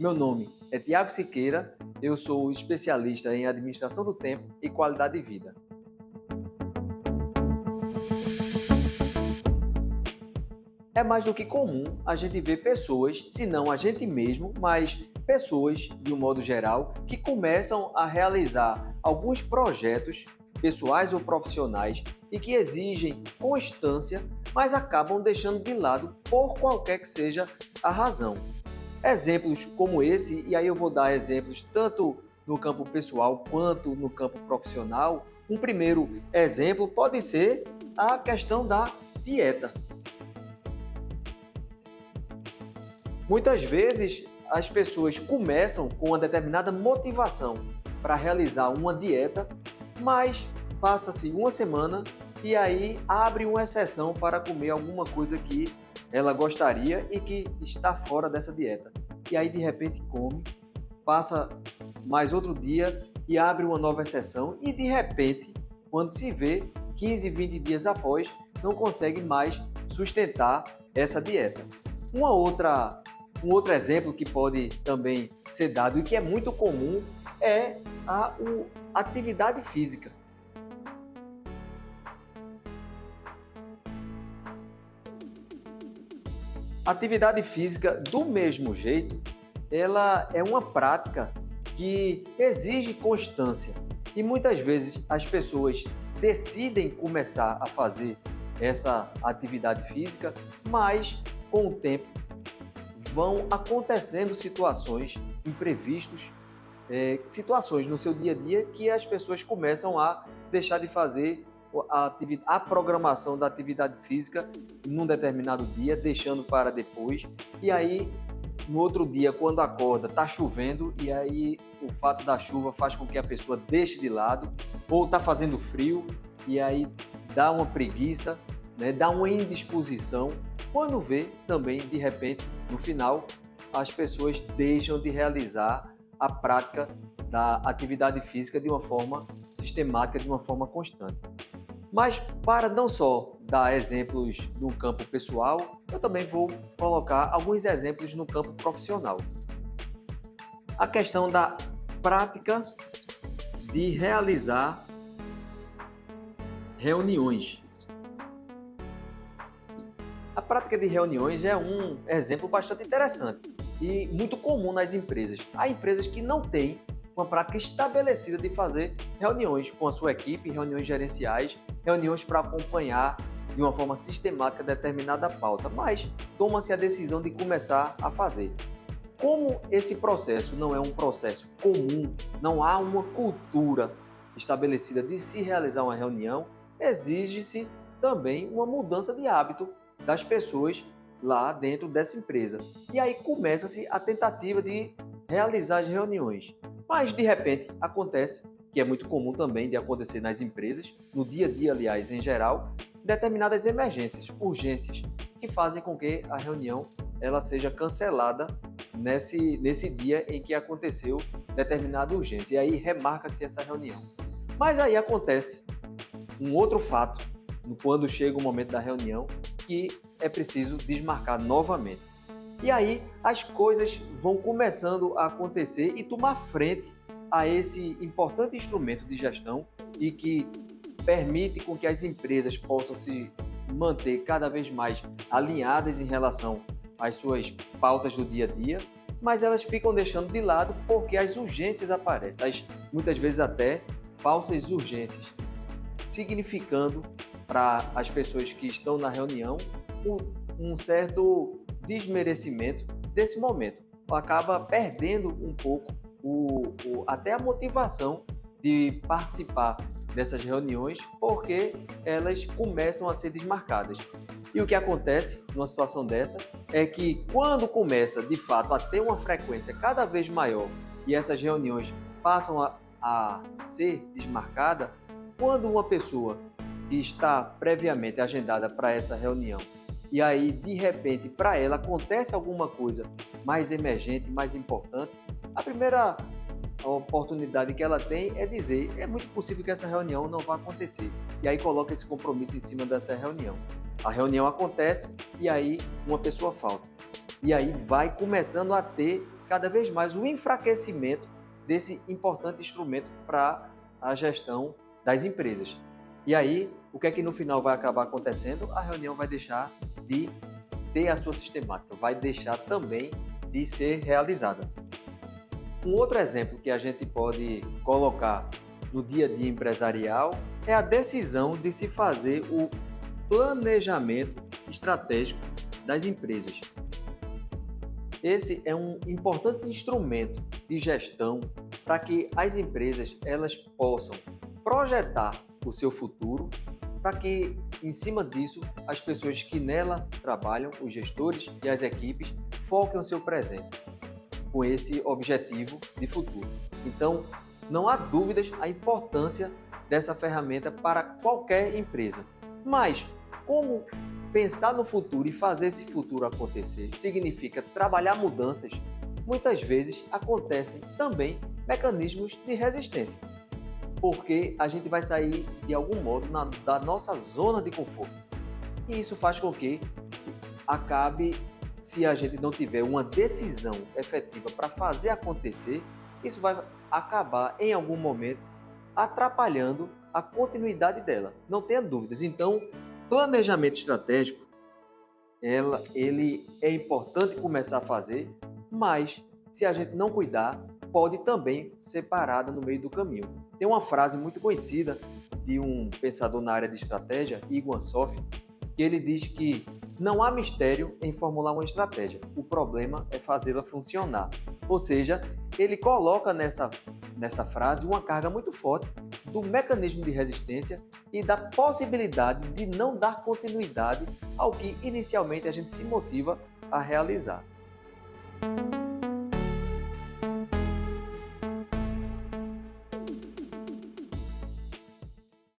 Meu nome é Tiago Siqueira, eu sou especialista em administração do tempo e qualidade de vida. É mais do que comum a gente ver pessoas, se não a gente mesmo, mas pessoas, de um modo geral, que começam a realizar alguns projetos pessoais ou profissionais e que exigem constância, mas acabam deixando de lado por qualquer que seja a razão. Exemplos como esse, e aí eu vou dar exemplos tanto no campo pessoal quanto no campo profissional. Um primeiro exemplo pode ser a questão da dieta. Muitas vezes as pessoas começam com uma determinada motivação para realizar uma dieta, mas passa-se uma semana e aí abre uma exceção para comer alguma coisa que ela gostaria e que está fora dessa dieta. E aí de repente come, passa mais outro dia e abre uma nova exceção e de repente, quando se vê, 15, 20 dias após, não consegue mais sustentar essa dieta. Um outro exemplo que pode também ser dado e que é muito comum é a atividade física. Atividade física, do mesmo jeito, ela é uma prática que exige constância e muitas vezes as pessoas decidem começar a fazer essa atividade física, mas com o tempo vão acontecendo situações, imprevistos, situações no seu dia a dia que as pessoas começam a deixar de fazer a programação da atividade física num determinado dia, deixando para depois. E aí, no outro dia, quando acorda, está chovendo e aí o fato da chuva faz com que a pessoa deixe de lado, ou está fazendo frio e aí dá uma preguiça, né, dá uma indisposição. Quando vê, também, de repente, no final, as pessoas deixam de realizar a prática da atividade física de uma forma sistemática, de uma forma constante. Mas para não só dar exemplos no campo pessoal, eu também vou colocar alguns exemplos no campo profissional. A questão da prática de realizar reuniões. A prática de reuniões é um exemplo bastante interessante e muito comum nas empresas. Há empresas que não têm uma prática estabelecida de fazer reuniões com a sua equipe, reuniões gerenciais, reuniões para acompanhar de uma forma sistemática determinada pauta, mas toma-se a decisão de começar a fazer. Como esse processo não é um processo comum, não há uma cultura estabelecida de se realizar uma reunião, exige-se também uma mudança de hábito das pessoas lá dentro dessa empresa. E aí começa-se a tentativa de realizar as reuniões. Mas de repente acontece, que é muito comum também de acontecer nas empresas, no dia a dia, aliás, em geral, determinadas emergências, urgências, que fazem com que a reunião ela seja cancelada nesse dia em que aconteceu determinada urgência. E aí remarca-se essa reunião. Mas aí acontece um outro fato, quando chega o momento da reunião, que é preciso desmarcar novamente. E aí as coisas vão começando a acontecer e tomar frente a esse importante instrumento de gestão e que permite com que as empresas possam se manter cada vez mais alinhadas em relação às suas pautas do dia a dia, mas elas ficam deixando de lado porque as urgências aparecem, muitas vezes até falsas urgências, significando para as pessoas que estão na reunião um certo desmerecimento desse momento. Acaba perdendo um pouco até a motivação de participar dessas reuniões porque elas começam a ser desmarcadas. E o que acontece numa situação dessa é que quando começa de fato a ter uma frequência cada vez maior e essas reuniões passam a ser desmarcadas, quando uma pessoa que está previamente agendada para essa reunião e aí de repente para ela acontece alguma coisa mais emergente, mais importante, a primeira oportunidade que ela tem é dizer: é muito possível que essa reunião não vá acontecer. E aí coloca esse compromisso em cima dessa reunião. A reunião acontece e aí uma pessoa falta. E aí vai começando a ter cada vez mais o enfraquecimento desse importante instrumento para a gestão das empresas. E aí, o que é que no final vai acabar acontecendo? A reunião vai deixar de ter a sua sistemática, vai deixar também de ser realizada. Um outro exemplo que a gente pode colocar no dia a dia empresarial é a decisão de se fazer o planejamento estratégico das empresas. Esse é um importante instrumento de gestão para que as empresas elas possam projetar o seu futuro, para que em cima disso as pessoas que nela trabalham, os gestores e as equipes, foquem o seu presente com esse objetivo de futuro. Então, não há dúvidas a importância dessa ferramenta para qualquer empresa. Mas como pensar no futuro e fazer esse futuro acontecer significa trabalhar mudanças, muitas vezes acontecem também mecanismos de resistência, porque a gente vai sair de algum modo da nossa zona de conforto. E isso faz com que acabe, se a gente não tiver uma decisão efetiva para fazer acontecer, isso vai acabar em algum momento atrapalhando a continuidade dela. Não tenha dúvidas. Então, planejamento estratégico, ele é importante começar a fazer, mas se a gente não cuidar, pode também ser parada no meio do caminho. Tem uma frase muito conhecida de um pensador na área de estratégia, Igor Ansoff, que ele diz que não há mistério em formular uma estratégia, o problema é fazê-la funcionar. Ou seja, ele coloca nessa frase uma carga muito forte do mecanismo de resistência e da possibilidade de não dar continuidade ao que inicialmente a gente se motiva a realizar.